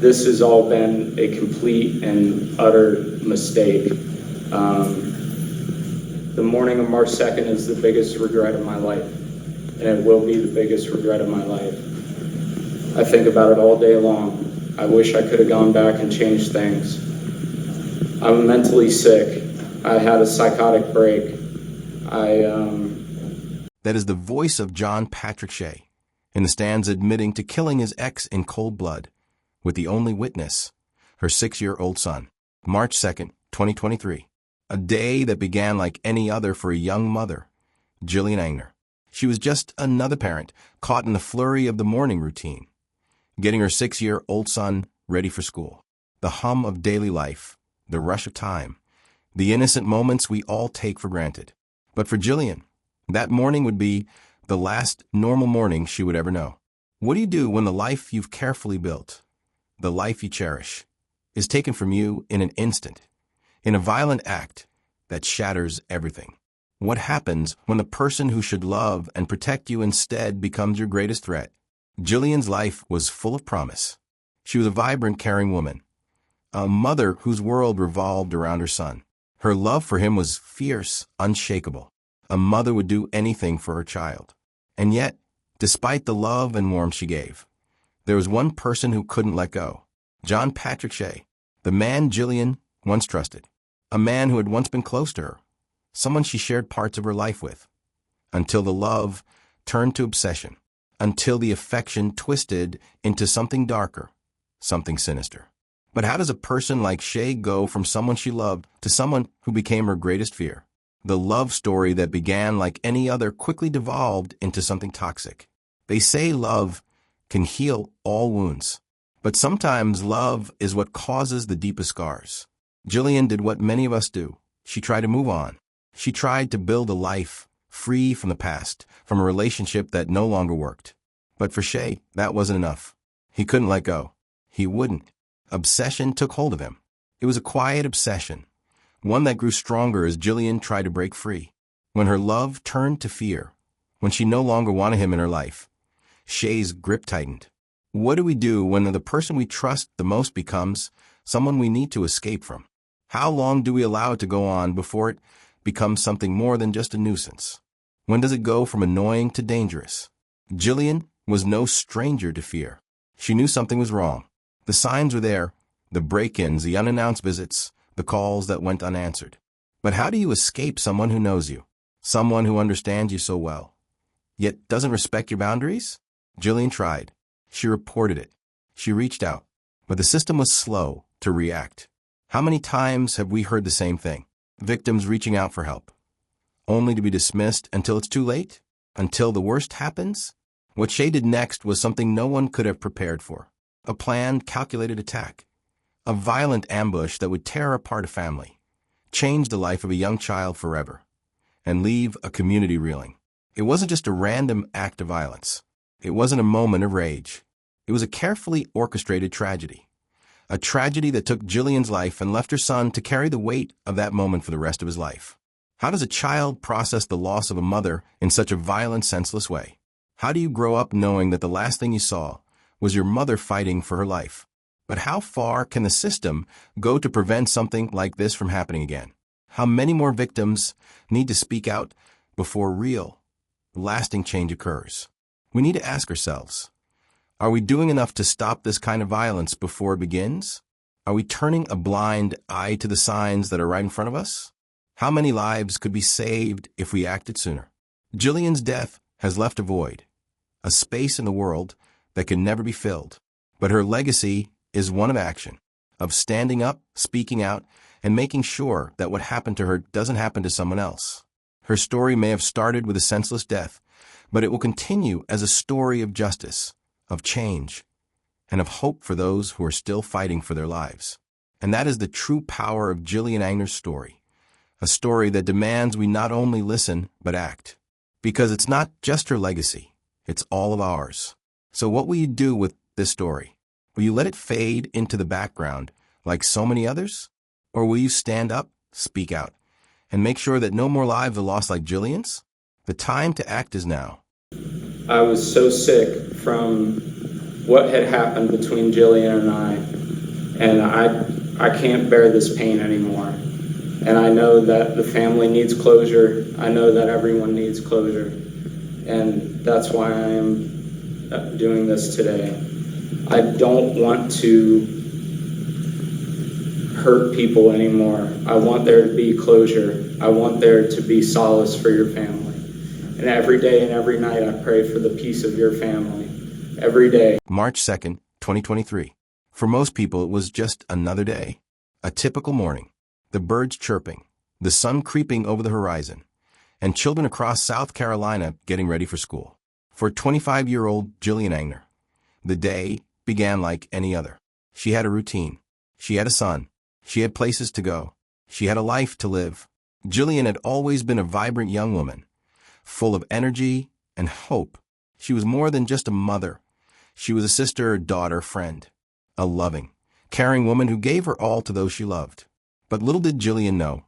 This has all been a complete and utter mistake. The morning of March 2nd is the biggest regret of my life, and it will be the biggest regret of my life. I think about it all day long. I wish I could have gone back and changed things. I'm mentally sick. I had a psychotic break. That is the voice of John Patrick Shea, in the stands admitting to killing his ex in cold blood, with the only witness, her 6-year-old son. March 2nd, 2023. A day that began like any other for a young mother, Jillian Angner. She was just another parent caught in the flurry of the morning routine, getting her 6-year-old son ready for school. The hum of daily life, the rush of time, the innocent moments we all take for granted. But for Jillian, that morning would be the last normal morning she would ever know. What do you do when the life you've carefully built, the life you cherish, is taken from you in an instant, in a violent act that shatters everything? What happens when the person who should love and protect you instead becomes your greatest threat? Jillian's life was full of promise. She was a vibrant, caring woman, a mother whose world revolved around her son. Her love for him was fierce, unshakable. A mother would do anything for her child. And yet, despite the love and warmth she gave, there was one person who couldn't let go. John Patrick Shea, the man Jillian once trusted, a man who had once been close to her, someone she shared parts of her life with, until the love turned to obsession, until the affection twisted into something darker, something sinister. But how does a person like Shea go from someone she loved to someone who became her greatest fear? The love story that began like any other quickly devolved into something toxic. They say love can heal all wounds, but sometimes love is what causes the deepest scars. Jillian did what many of us do. She tried to move on. She tried to build a life free from the past, from a relationship that no longer worked. But for Shea, that wasn't enough. He couldn't let go. He wouldn't. Obsession took hold of him. It was a quiet obsession, one that grew stronger as Jillian tried to break free. When her love turned to fear, when she no longer wanted him in her life, Shea's grip tightened. What do we do when the person we trust the most becomes someone we need to escape from? How long do we allow it to go on before it becomes something more than just a nuisance? When does it go from annoying to dangerous? Jillian was no stranger to fear. She knew something was wrong. The signs were there, the break-ins, the unannounced visits, the calls that went unanswered. But how do you escape someone who knows you, someone who understands you so well, yet doesn't respect your boundaries? Jillian tried. She reported it. She reached out. But the system was slow to react. How many times have we heard the same thing? Victims reaching out for help, only to be dismissed until it's too late? Until the worst happens? What Shea did next was something no one could have prepared for. A planned, calculated attack. A violent ambush that would tear apart a family, change the life of a young child forever, and leave a community reeling. It wasn't just a random act of violence. It wasn't a moment of rage. It was a carefully orchestrated tragedy. A tragedy that took Jillian's life and left her son to carry the weight of that moment for the rest of his life. How does a child process the loss of a mother in such a violent, senseless way? How do you grow up knowing that the last thing you saw was your mother fighting for her life? But how far can the system go to prevent something like this from happening again? How many more victims need to speak out before real, lasting change occurs? We need to ask ourselves, are we doing enough to stop this kind of violence before it begins? Are we turning a blind eye to the signs that are right in front of us? How many lives could be saved if we acted sooner? Jillian's death has left a void, a space in the world that can never be filled. But her legacy is one of action, of standing up, speaking out, and making sure that what happened to her doesn't happen to someone else. Her story may have started with a senseless death, but it will continue as a story of justice, of change, and of hope for those who are still fighting for their lives. And that is the true power of Jillian Angner's story, a story that demands we not only listen, but act. Because it's not just her legacy, it's all of ours. So what will you do with this story? Will you let it fade into the background like so many others? Or will you stand up, speak out, and make sure that no more lives are lost like Jillian's? The time to act is now. I was so sick from what had happened between Jillian and I, and I can't bear this pain anymore. And I know that the family needs closure. I know that everyone needs closure. And that's why I am doing this today. I don't want to hurt people anymore. I want there to be closure. I want there to be solace for your family. And every day and every night I pray for the peace of your family. Every day. March 2nd, 2023. For most people, it was just another day. A typical morning. The birds chirping, the sun creeping over the horizon, and children across South Carolina getting ready for school. For 25-year-old Jillian Angner, the day began like any other. She had a routine. She had a son. She had places to go. She had a life to live. Jillian had always been a vibrant young woman, full of energy and hope. She was more than just a mother. She was a sister, daughter, friend, a loving, caring woman who gave her all to those she loved. But little did Jillian know,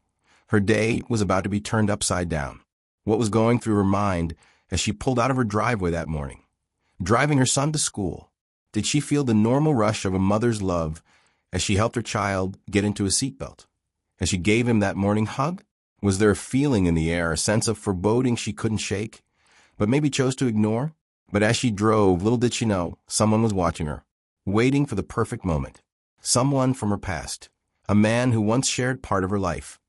her day was about to be turned upside down. What was going through her mind as she pulled out of her driveway that morning, driving her son to school? Did she feel the normal rush of a mother's love as she helped her child get into his seatbelt? As she gave him that morning hug? Was there a feeling in the air, a sense of foreboding she couldn't shake, but maybe chose to ignore? But as she drove, little did she know, someone was watching her, waiting for the perfect moment. Someone from her past, a man who once shared part of her life,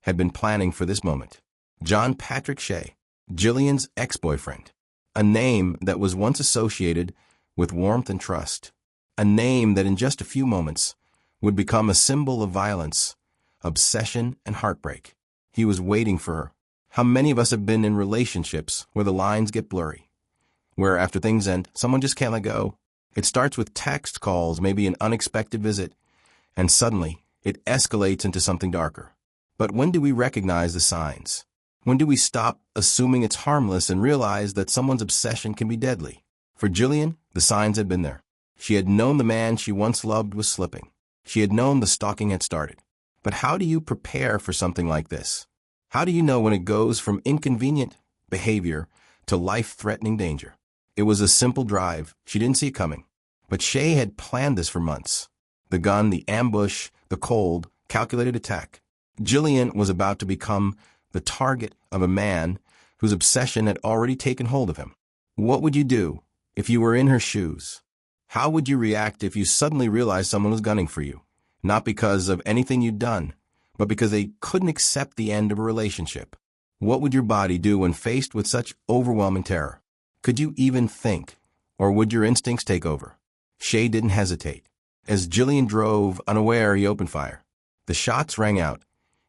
had been planning for this moment. John Patrick Shea, Jillian's ex-boyfriend. A name that was once associated with warmth and trust. A name that in just a few moments would become a symbol of violence, obsession, and heartbreak. He was waiting for her. How many of us have been in relationships where the lines get blurry, where after things end, someone just can't let go? It starts with text calls, maybe an unexpected visit, and suddenly it escalates into something darker. But when do we recognize the signs? When do we stop assuming it's harmless and realize that someone's obsession can be deadly? For Jillian, the signs had been there. She had known the man she once loved was slipping. She had known the stalking had started. But how do you prepare for something like this? How do you know when it goes from inconvenient behavior to life-threatening danger? It was a simple drive. She didn't see it coming. But Shea had planned this for months. The gun, the ambush, the cold, calculated attack. Jillian was about to become the target of a man whose obsession had already taken hold of him. What would you do if you were in her shoes? How would you react if you suddenly realized someone was gunning for you? Not because of anything you'd done, but because they couldn't accept the end of a relationship. What would your body do when faced with such overwhelming terror? Could you even think, or would your instincts take over? Shea didn't hesitate. As Jillian drove, unaware, he opened fire. The shots rang out,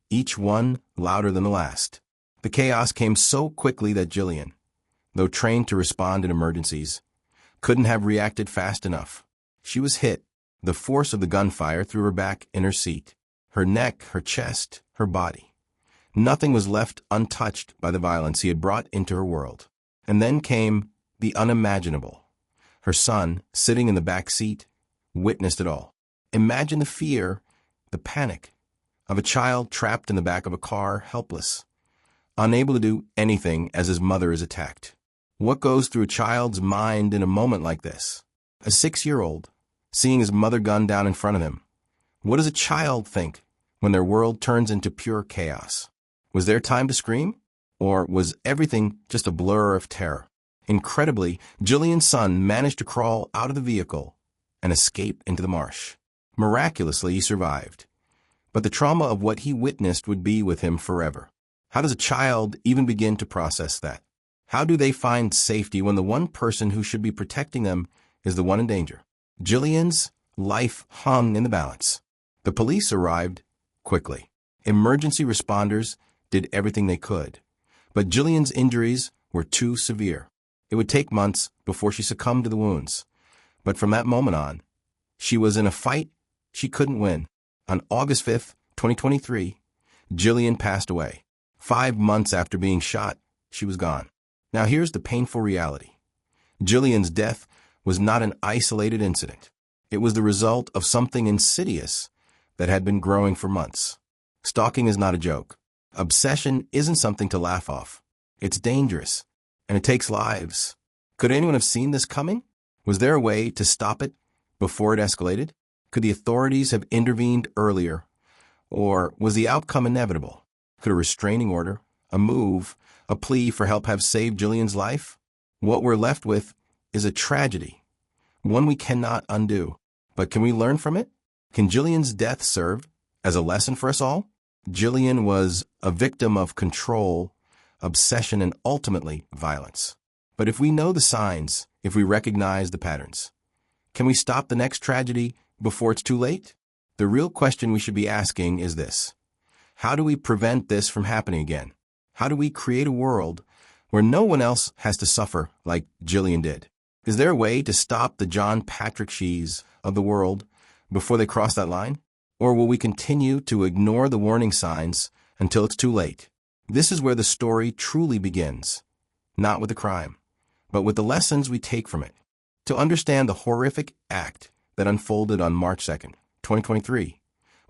each one louder than the last. The chaos came so quickly that Jillian, though trained to respond in emergencies, couldn't have reacted fast enough. She was hit. The force of the gunfire threw her back in her seat, her neck, her chest, her body. Nothing was left untouched by the violence he had brought into her world. And then came the unimaginable. Her son, sitting in the back seat, witnessed it all. Imagine the fear, the panic, of a child trapped in the back of a car, helpless, unable to do anything as his mother is attacked. What goes through a child's mind in a moment like this? A 6-year-old, seeing his mother gunned down in front of him. What does a child think when their world turns into pure chaos? Was there time to scream? Or was everything just a blur of terror? Incredibly, Jillian's son managed to crawl out of the vehicle and escape into the marsh. Miraculously, he survived. But the trauma of what he witnessed would be with him forever. How does a child even begin to process that? How do they find safety when the one person who should be protecting them is the one in danger? Jillian's life hung in the balance. The police arrived quickly. Emergency responders did everything they could. But Jillian's injuries were too severe. It would take months before she succumbed to the wounds. But from that moment on, she was in a fight she couldn't win. On August 5th, 2023, Jillian passed away. 5 months after being shot, she was gone. Now here's the painful reality. Jillian's death was not an isolated incident. It was the result of something insidious that had been growing for months. Stalking is not a joke. Obsession isn't something to laugh off. It's dangerous, and it takes lives. Could anyone have seen this coming? Was there a way to stop it before it escalated? Could the authorities have intervened earlier? Or was the outcome inevitable? Could a restraining order, a move, a plea for help have saved Jillian's life? What we're left with is a tragedy, one we cannot undo. But can we learn from it? Can Jillian's death serve as a lesson for us all? Jillian was a victim of control, obsession, and ultimately violence. But if we know the signs, if we recognize the patterns, can we stop the next tragedy before it's too late? The real question we should be asking is this: how do we prevent this from happening again? How do we create a world where no one else has to suffer like Jillian did? Is there a way to stop the John Patrick Sheas of the world before they cross that line? Or will we continue to ignore the warning signs until it's too late? This is where the story truly begins, not with the crime, but with the lessons we take from it. To understand the horrific act that unfolded on March 2nd, 2023,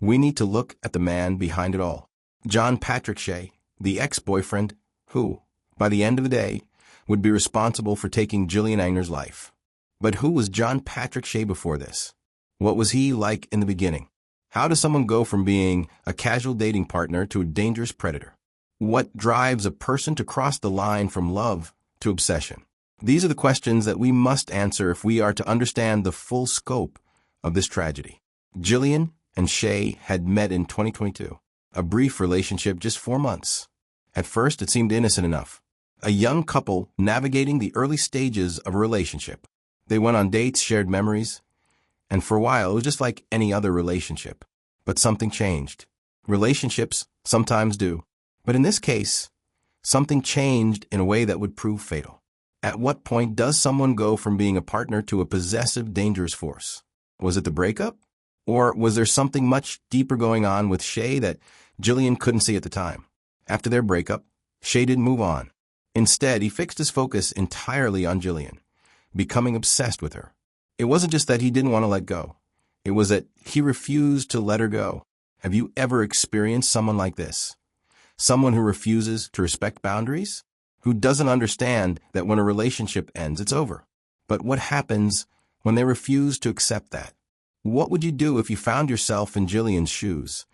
we need to look at the man behind it all. John Patrick Shea, the ex-boyfriend who, by the end of the day, would be responsible for taking Jillian Angner's life. But who was John Patrick Shea before this? What was he like in the beginning? How does someone go from being a casual dating partner to a dangerous predator? What drives a person to cross the line from love to obsession? These are the questions that we must answer if we are to understand the full scope of this tragedy. Jillian and Shea had met in 2022, a brief relationship, just 4 months. At first, it seemed innocent enough. A young couple navigating the early stages of a relationship. They went on dates, shared memories, and for a while, it was just like any other relationship. But something changed. Relationships sometimes do. But in this case, something changed in a way that would prove fatal. At what point does someone go from being a partner to a possessive, dangerous force? Was it the breakup? Or was there something much deeper going on with Shea that Jillian couldn't see at the time? After their breakup, Shea didn't move on. Instead, he fixed his focus entirely on Jillian, becoming obsessed with her. It wasn't just that he didn't want to let go. It was that he refused to let her go. Have you ever experienced someone like this? Someone who refuses to respect boundaries? Who doesn't understand that when a relationship ends, it's over? But what happens when they refuse to accept that? What would you do if you found yourself in Jillian's shoes?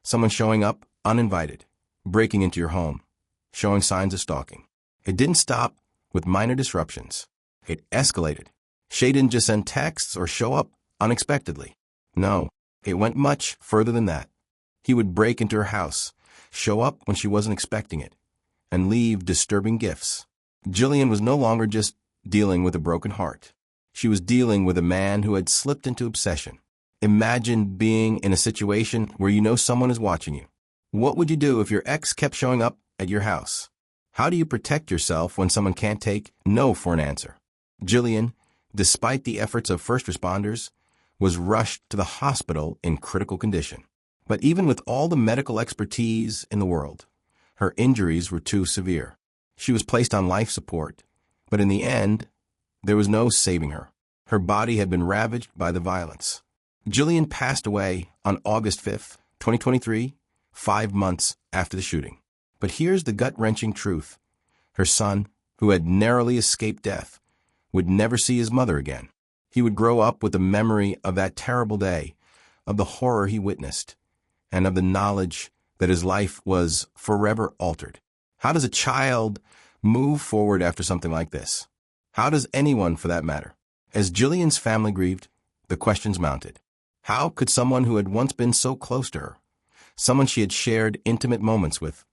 Someone showing up uninvited, breaking into your home, showing signs of stalking. It didn't stop with minor disruptions. It escalated. Shea didn't just send texts or show up unexpectedly. No, it went much further than that. He would break into her house, show up when she wasn't expecting it, and leave disturbing gifts. Jillian was no longer just dealing with a broken heart. She was dealing with a man who had slipped into obsession. Imagine being in a situation where you know someone is watching you. What would you do if your ex kept showing up at your house? How do you protect yourself when someone can't take no for an answer? Jillian, despite the efforts of first responders, was rushed to the hospital in critical condition. But even with all the medical expertise in the world, her injuries were too severe. She was placed on life support, but in the end, there was no saving her. Her body had been ravaged by the violence. Jillian passed away on August 5th, 2023, 5 months after the shooting. But here's the gut-wrenching truth. Her son, who had narrowly escaped death, would never see his mother again. He would grow up with the memory of that terrible day, of the horror he witnessed, and of the knowledge that his life was forever altered. How does a child move forward after something like this? How does anyone, for that matter? As Jillian's family grieved, the questions mounted. How could someone who had once been so close to her, someone she had shared intimate moments with,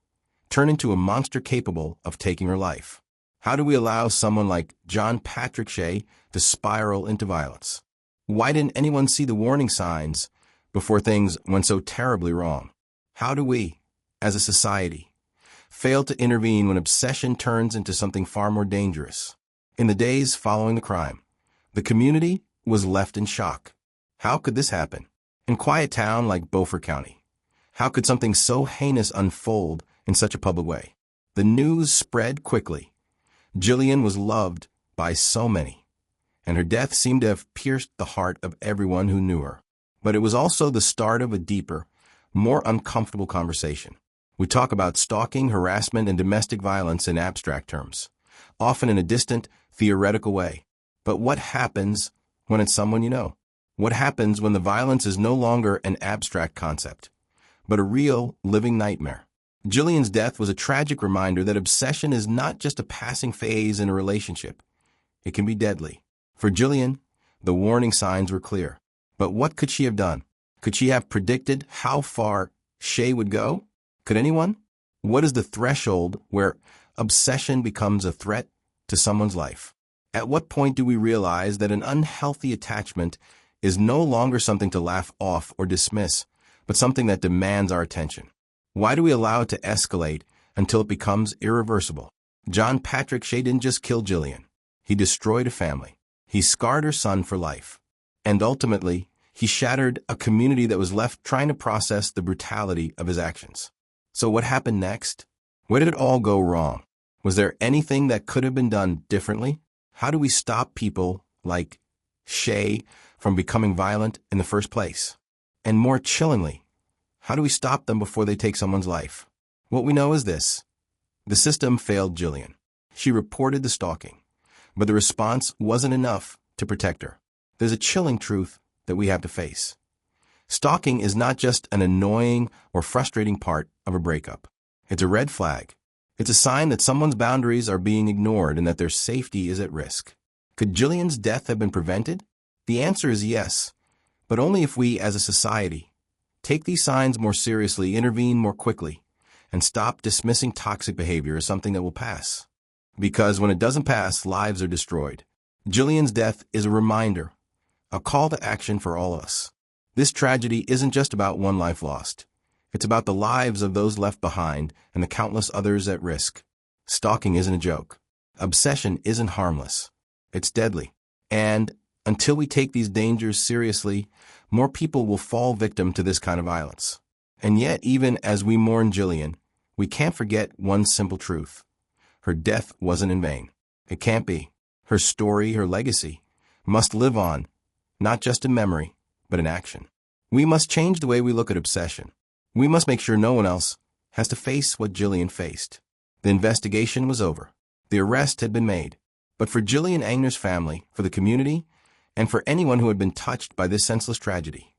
turn into a monster capable of taking her life? How do we allow someone like John Patrick Shea to spiral into violence? Why didn't anyone see the warning signs before things went so terribly wrong? How do we, as a society, fail to intervene when obsession turns into something far more dangerous? In the days following the crime, the community was left in shock. How could this happen? In quiet town like Beaufort County, how could something so heinous unfold in such a public way? The news spread quickly. Jillian was loved by so many, and her death seemed to have pierced the heart of everyone who knew her. But it was also the start of a deeper, more uncomfortable conversation. We talk about stalking, harassment, and domestic violence in abstract terms, often in a distant, theoretical way. But what happens when it's someone you know? What happens when the violence is no longer an abstract concept, but a real, living nightmare? Jillian's death was a tragic reminder that obsession is not just a passing phase in a relationship. It can be deadly. For Jillian, the warning signs were clear. But what could she have done? Could she have predicted how far Shea would go? Could anyone? What is the threshold where obsession becomes a threat to someone's life? At what point do we realize that an unhealthy attachment is no longer something to laugh off or dismiss, but something that demands our attention? Why do we allow it to escalate until it becomes irreversible? John Patrick Shea didn't just kill Jillian. He destroyed a family. He scarred her son for life. And ultimately, he shattered a community that was left trying to process the brutality of his actions. So what happened next? Where did it all go wrong? Was there anything that could have been done differently? How do we stop people like Shea from becoming violent in the first place? And more chillingly, how do we stop them before they take someone's life? What we know is this. The system failed Jillian. She reported the stalking, but the response wasn't enough to protect her. There's a chilling truth that we have to face. Stalking is not just an annoying or frustrating part of a breakup. It's a red flag. It's a sign that someone's boundaries are being ignored and that their safety is at risk. Could Jillian's death have been prevented? The answer is yes, but only if we, as a society, take these signs more seriously, intervene more quickly, and stop dismissing toxic behavior as something that will pass. Because when it doesn't pass, lives are destroyed. Jillian's death is a reminder, a call to action for all of us. This tragedy isn't just about one life lost. It's about the lives of those left behind and the countless others at risk. Stalking isn't a joke. Obsession isn't harmless. It's deadly. And until we take these dangers seriously, more people will fall victim to this kind of violence. And yet, even as we mourn Jillian, we can't forget one simple truth. Her death wasn't in vain. It can't be. Her story, her legacy, must live on, not just in memory, but in action. We must change the way we look at obsession. We must make sure no one else has to face what Jillian faced. The investigation was over. The arrest had been made. But for Jillian Angner's family, for the community, and for anyone who had been touched by this senseless tragedy,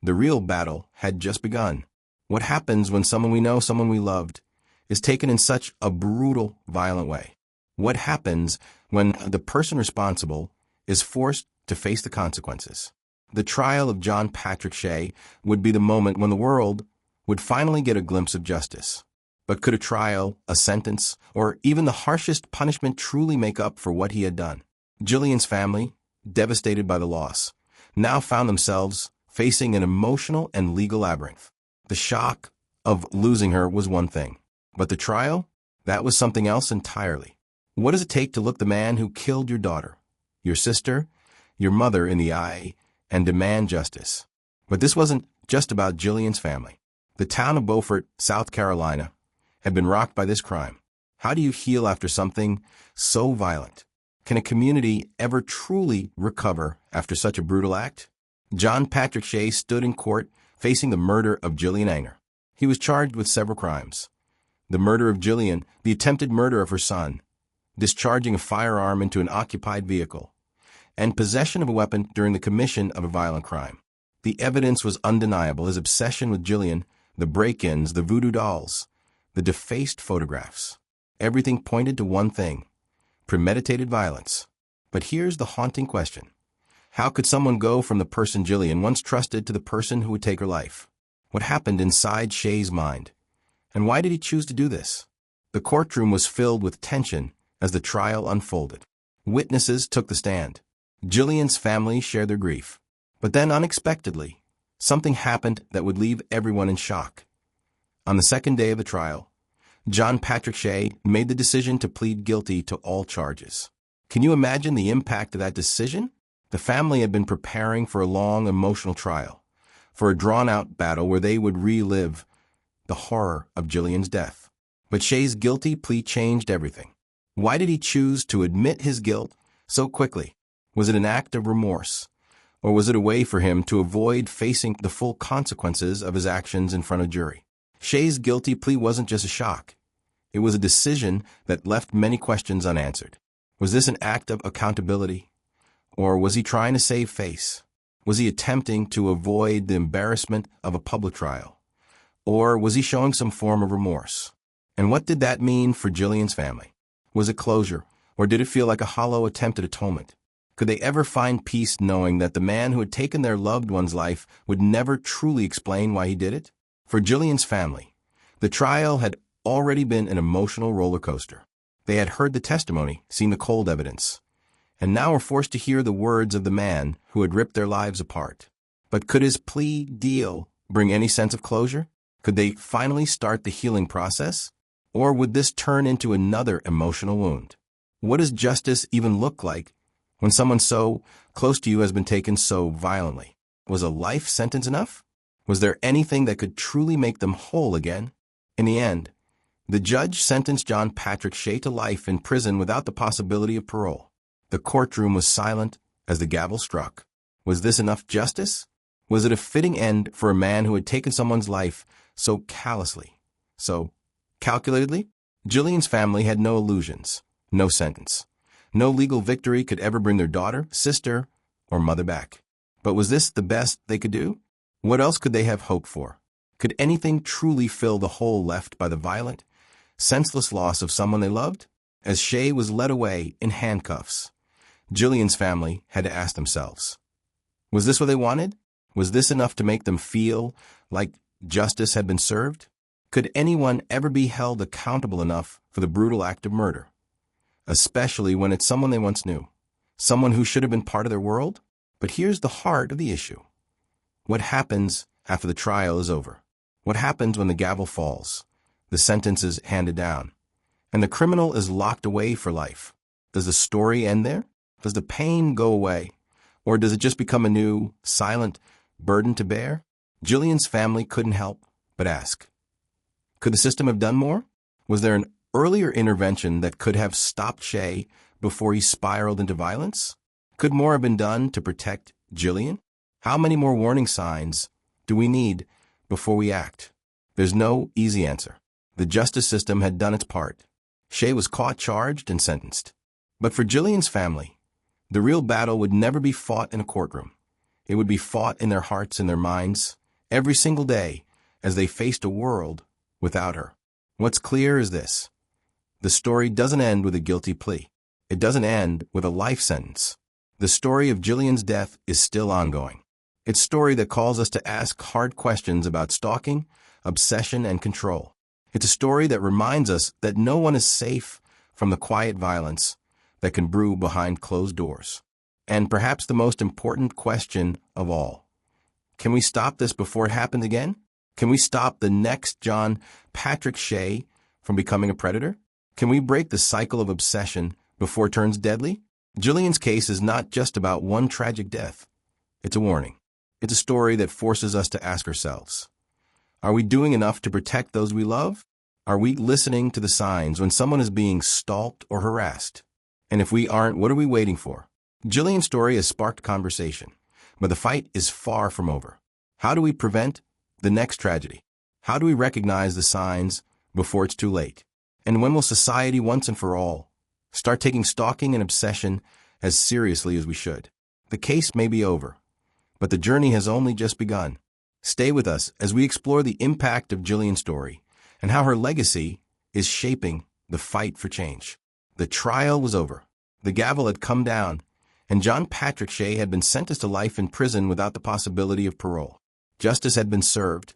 the real battle had just begun. What happens when someone we know, someone we loved, is taken in such a brutal, violent way? What happens when the person responsible is forced to face the consequences? The trial of John Patrick Shea would be the moment when the world would finally get a glimpse of justice. But could a trial, a sentence, or even the harshest punishment truly make up for what he had done? Jillian's family, devastated by the loss, now found themselves facing an emotional and legal labyrinth. The shock of losing her was one thing, but the trial, that was something else entirely. What does it take to look the man who killed your daughter, your sister, your mother in the eye and demand justice? But this wasn't just about Jillian's family. The town of Beaufort, South Carolina, had been rocked by this crime. How do you heal after something so violent? Can a community ever truly recover after such a brutal act? John Patrick Shea stood in court facing the murder of Jillian Angner. He was charged with several crimes. The murder of Jillian, the attempted murder of her son, discharging a firearm into an occupied vehicle, and possession of a weapon during the commission of a violent crime. The evidence was undeniable. His obsession with Jillian, the break-ins, the voodoo dolls, the defaced photographs. Everything pointed to one thing: premeditated violence. But here's the haunting question. How could someone go from the person Jillian once trusted to the person who would take her life? What happened inside Shea's mind? And why did he choose to do this? The courtroom was filled with tension as the trial unfolded. Witnesses took the stand. Jillian's family shared their grief. But then, unexpectedly, something happened that would leave everyone in shock. On the second day of the trial, John Patrick Shea made the decision to plead guilty to all charges. Can you imagine the impact of that decision? The family had been preparing for a long, emotional trial, for a drawn-out battle where they would relive the horror of Jillian's death. But Shea's guilty plea changed everything. Why did he choose to admit his guilt so quickly? Was it an act of remorse? Or was it a way for him to avoid facing the full consequences of his actions in front of a jury? Shea's guilty plea wasn't just a shock. It was a decision that left many questions unanswered. Was this an act of accountability? Or was he trying to save face? Was he attempting to avoid the embarrassment of a public trial? Or was he showing some form of remorse? And what did that mean for Jillian's family? Was it closure, or did it feel like a hollow attempt at atonement? Could they ever find peace knowing that the man who had taken their loved one's life would never truly explain why he did it? For Jillian's family, the trial had already been an emotional roller coaster. They had heard the testimony, seen the cold evidence, and now were forced to hear the words of the man who had ripped their lives apart. But could his plea deal bring any sense of closure? Could they finally start the healing process? Or would this turn into another emotional wound? What does justice even look like when someone so close to you has been taken so violently? Was a life sentence enough? Was there anything that could truly make them whole again? In the end, the judge sentenced John Patrick Shea to life in prison without the possibility of parole. The courtroom was silent as the gavel struck. Was this enough justice? Was it a fitting end for a man who had taken someone's life so callously, so calculatedly? Jillian's family had no illusions, no sentence. No legal victory could ever bring their daughter, sister, or mother back. But was this the best they could do? What else could they have hoped for? Could anything truly fill the hole left by the violent, senseless loss of someone they loved? As Shea was led away in handcuffs, Jillian's family had to ask themselves, was this what they wanted? Was this enough to make them feel like justice had been served? Could anyone ever be held accountable enough for the brutal act of murder? Especially when it's someone they once knew, someone who should have been part of their world? But here's the heart of the issue. What happens after the trial is over? What happens when the gavel falls, the sentence is handed down, and the criminal is locked away for life? Does the story end there? Does the pain go away? Or does it just become a new, silent burden to bear? Jillian's family couldn't help but ask. Could the system have done more? Was there an earlier intervention that could have stopped Shea before he spiraled into violence? Could more have been done to protect Jillian? How many more warning signs do we need before we act? There's no easy answer. The justice system had done its part. Shea was caught, charged, and sentenced. But for Jillian's family, the real battle would never be fought in a courtroom. It would be fought in their hearts and their minds every single day as they faced a world without her. What's clear is this. The story doesn't end with a guilty plea. It doesn't end with a life sentence. The story of Jillian's death is still ongoing. It's a story that calls us to ask hard questions about stalking, obsession, and control. It's a story that reminds us that no one is safe from the quiet violence that can brew behind closed doors. And perhaps the most important question of all, can we stop this before it happens again? Can we stop the next John Patrick Shea from becoming a predator? Can we break the cycle of obsession before it turns deadly? Jillian's case is not just about one tragic death. It's a warning. It's a story that forces us to ask ourselves, are we doing enough to protect those we love? Are we listening to the signs when someone is being stalked or harassed? And if we aren't, what are we waiting for? Jillian's story has sparked conversation, but the fight is far from over. How do we prevent the next tragedy? How do we recognize the signs before it's too late? And when will society once and for all start taking stalking and obsession as seriously as we should? The case may be over, but the journey has only just begun. Stay with us as we explore the impact of Jillian's story and how her legacy is shaping the fight for change. The trial was over. The gavel had come down, and John Patrick Shea had been sentenced to life in prison without the possibility of parole. Justice had been served,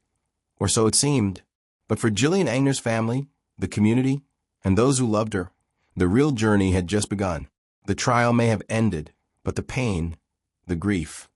or so it seemed. But for Jillian Angner's family, the community, and those who loved her, the real journey had just begun. The trial may have ended, but the pain, the grief,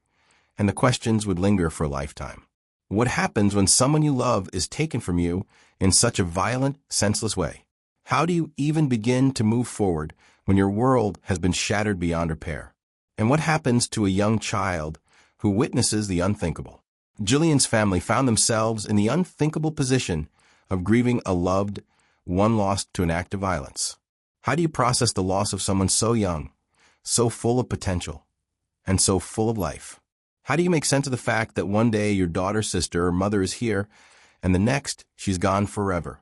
and the questions would linger for a lifetime. What happens when someone you love is taken from you in such a violent, senseless way? How do you even begin to move forward when your world has been shattered beyond repair? And what happens to a young child who witnesses the unthinkable? Jillian's family found themselves in the unthinkable position of grieving a loved one lost to an act of violence. How do you process the loss of someone so young, so full of potential, and so full of life? How do you make sense of the fact that one day your daughter, sister, or mother is here, and the next she's gone forever,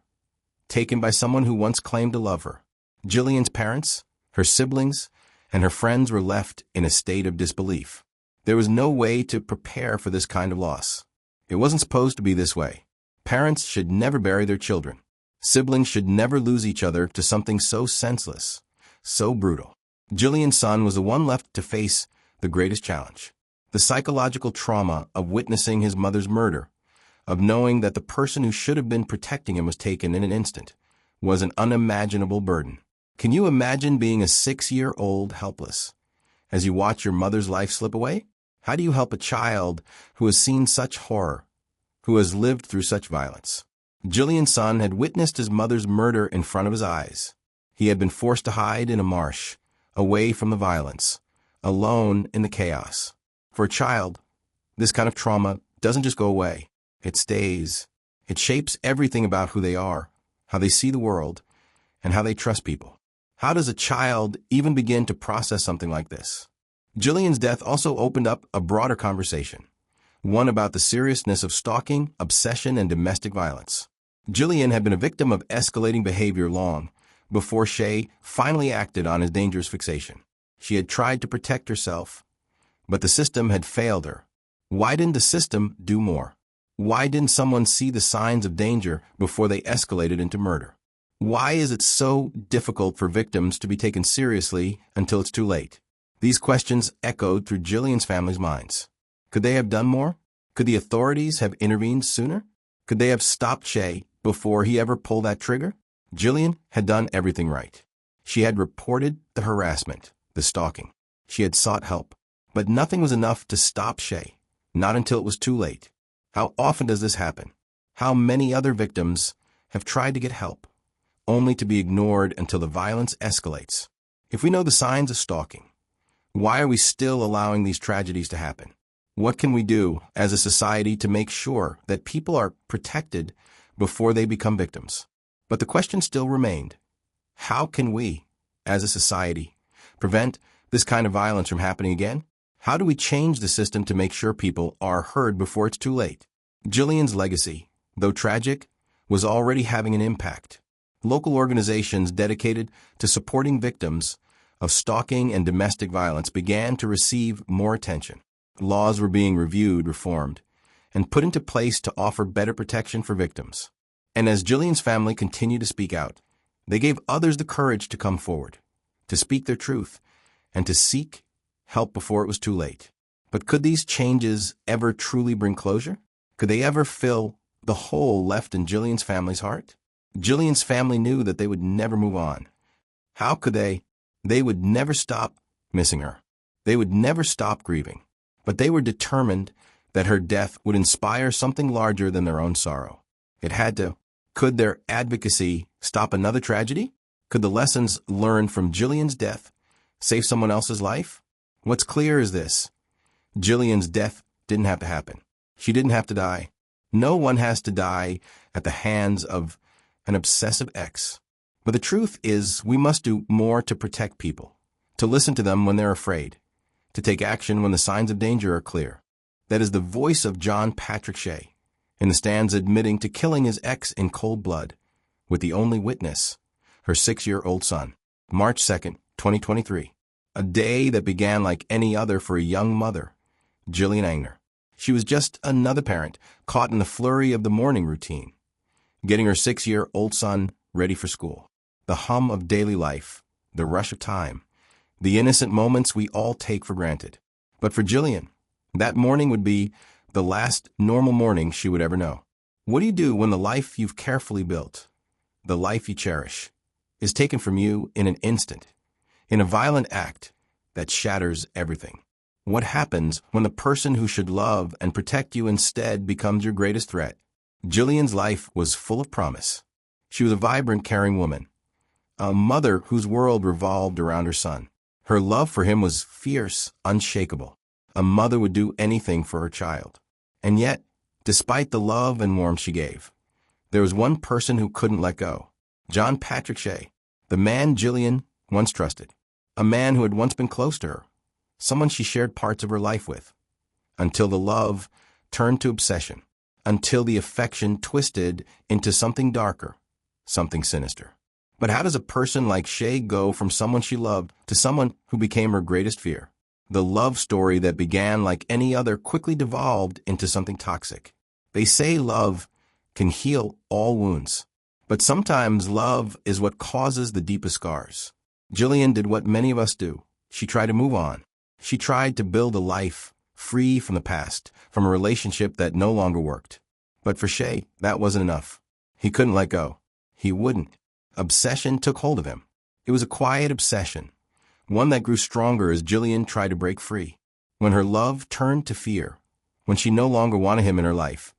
taken by someone who once claimed to love her? Jillian's parents, her siblings, and her friends were left in a state of disbelief. There was no way to prepare for this kind of loss. It wasn't supposed to be this way. Parents should never bury their children. Siblings should never lose each other to something so senseless, so brutal. Jillian's son was the one left to face the greatest challenge. The psychological trauma of witnessing his mother's murder, of knowing that the person who should have been protecting him was taken in an instant, was an unimaginable burden. Can you imagine being a 6-year-old helpless as you watch your mother's life slip away? How do you help a child who has seen such horror, who has lived through such violence? Jillian's son had witnessed his mother's murder in front of his eyes. He had been forced to hide in a marsh, away from the violence, alone in the chaos. For a child, this kind of trauma doesn't just go away. It stays. It shapes everything about who they are, how they see the world, and how they trust people. How does a child even begin to process something like this? Jillian's death also opened up a broader conversation, one about the seriousness of stalking, obsession, and domestic violence. Jillian had been a victim of escalating behavior long before Shea finally acted on his dangerous fixation. She had tried to protect herself, but the system had failed her. Why didn't the system do more? Why didn't someone see the signs of danger before they escalated into murder? Why is it so difficult for victims to be taken seriously until it's too late? These questions echoed through Jillian's family's minds. Could they have done more? Could the authorities have intervened sooner? Could they have stopped Shea before he ever pulled that trigger? Jillian had done everything right. She had reported the harassment, the stalking. She had sought help. But nothing was enough to stop Shea, not until it was too late. How often does this happen? How many other victims have tried to get help, only to be ignored until the violence escalates? If we know the signs of stalking, why are we still allowing these tragedies to happen? What can we do as a society to make sure that people are protected before they become victims? But the question still remained. How can we, as a society, prevent this kind of violence from happening again? How do we change the system to make sure people are heard before it's too late? Jillian's legacy, though tragic, was already having an impact. Local organizations dedicated to supporting victims of stalking and domestic violence began to receive more attention. Laws were being reviewed, reformed, and put into place to offer better protection for victims. And as Jillian's family continued to speak out, they gave others the courage to come forward, to speak their truth, and to seek help before it was too late. But could these changes ever truly bring closure? Could they ever fill the hole left in Jillian's family's heart? Jillian's family knew that they would never move on. How could they? They would never stop missing her. They would never stop grieving. But they were determined that her death would inspire something larger than their own sorrow. It had to. Could their advocacy stop another tragedy? Could the lessons learned from Jillian's death save someone else's life? What's clear is this. Jillian's death didn't have to happen. She didn't have to die. No one has to die at the hands of an obsessive ex. But the truth is, we must do more to protect people, to listen to them when they're afraid, to take action when the signs of danger are clear. That is the voice of Patrick Shea, in the stands admitting to killing his ex in cold blood, with the only witness, her 6-year-old son. March 2nd, 2023. A day that began like any other for a young mother, Jillian Angner. She was just another parent caught in the flurry of the morning routine, getting her 6-year-old son ready for school. The hum of daily life, the rush of time, the innocent moments we all take for granted. But for Jillian, that morning would be the last normal morning she would ever know. What do you do when the life you've carefully built, the life you cherish, is taken from you in an instant, in a violent act that shatters everything? What happens when the person who should love and protect you instead becomes your greatest threat? Jillian's life was full of promise. She was a vibrant, caring woman, a mother whose world revolved around her son. Her love for him was fierce, unshakable. A mother would do anything for her child. And yet, despite the love and warmth she gave, there was one person who couldn't let go. Patrick Shea, the man Jillian once trusted, a man who had once been close to her, someone she shared parts of her life with, until the love turned to obsession, until the affection twisted into something darker, something sinister. But how does a person like Shea go from someone she loved to someone who became her greatest fear? The love story that began like any other quickly devolved into something toxic. They say love can heal all wounds, but sometimes love is what causes the deepest scars. Jillian did what many of us do. She tried to move on. She tried to build a life free from the past, from a relationship that no longer worked. But for Shea, that wasn't enough. He couldn't let go. He wouldn't. Obsession took hold of him. It was a quiet obsession, one that grew stronger as Jillian tried to break free. When her love turned to fear, when she no longer wanted him in her life,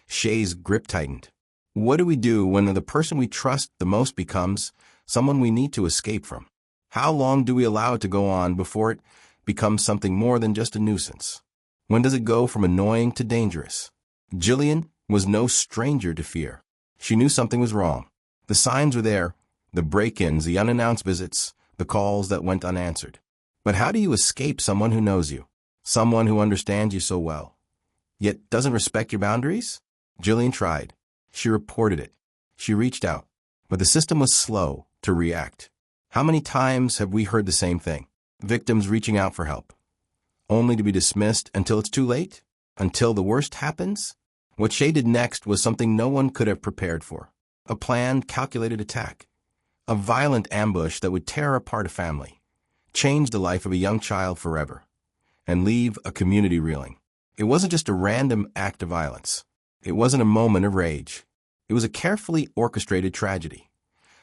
Shea's grip tightened. What do we do when the person we trust the most becomes someone we need to escape from? How long do we allow it to go on before it becomes something more than just a nuisance? When does it go from annoying to dangerous? Jillian was no stranger to fear. She knew something was wrong. The signs were there, the break-ins, the unannounced visits, the calls that went unanswered. But how do you escape someone who knows you, someone who understands you so well, yet doesn't respect your boundaries? Jillian tried. She reported it. She reached out, but the system was slow to react. How many times have we heard the same thing? Victims reaching out for help, only to be dismissed until it's too late? Until the worst happens? What Shea did next was something no one could have prepared for. A planned, calculated attack. A violent ambush that would tear apart a family, change the life of a young child forever, and leave a community reeling. It wasn't just a random act of violence. It wasn't a moment of rage. It was a carefully orchestrated tragedy.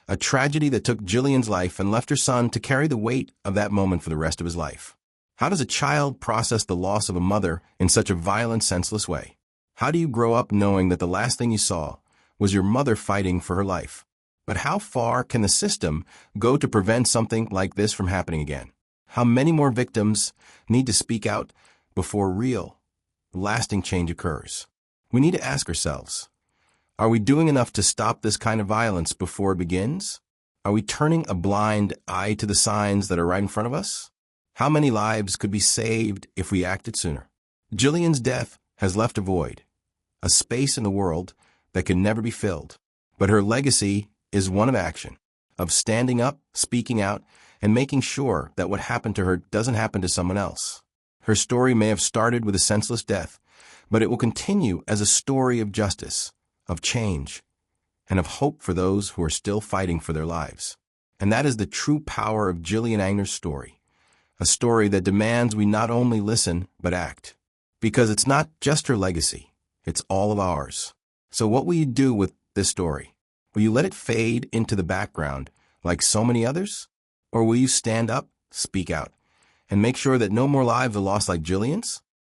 A tragedy that took Jillian's life and left her son to carry the weight of that moment for the rest of his life. How does a child process the loss of a mother in such a violent, senseless way? How do you grow up knowing that the last thing you saw was your mother fighting for her life? But how far can the system go to prevent something like this from happening again? How many more victims need to speak out before real, lasting change occurs? We need to ask ourselves, are we doing enough to stop this kind of violence before it begins? Are we turning a blind eye to the signs that are right in front of us? How many lives could be saved if we acted sooner? Jillian's death has left a void, a space in the world that can never be filled. But her legacy is one of action, of standing up, speaking out, and making sure that what happened to her doesn't happen to someone else. Her story may have started with a senseless death, but it will continue as a story of justice, of change, and of hope for those who are still fighting for their lives. And that is the true power of Jillian Angner's story, a story that demands we not only listen, but act. Because it's not just her legacy, it's all of ours. So what will you do with this story? Will you let it fade into the background like so many others? Or will you stand up, speak out, and make sure that no more lives are lost like Jillian's?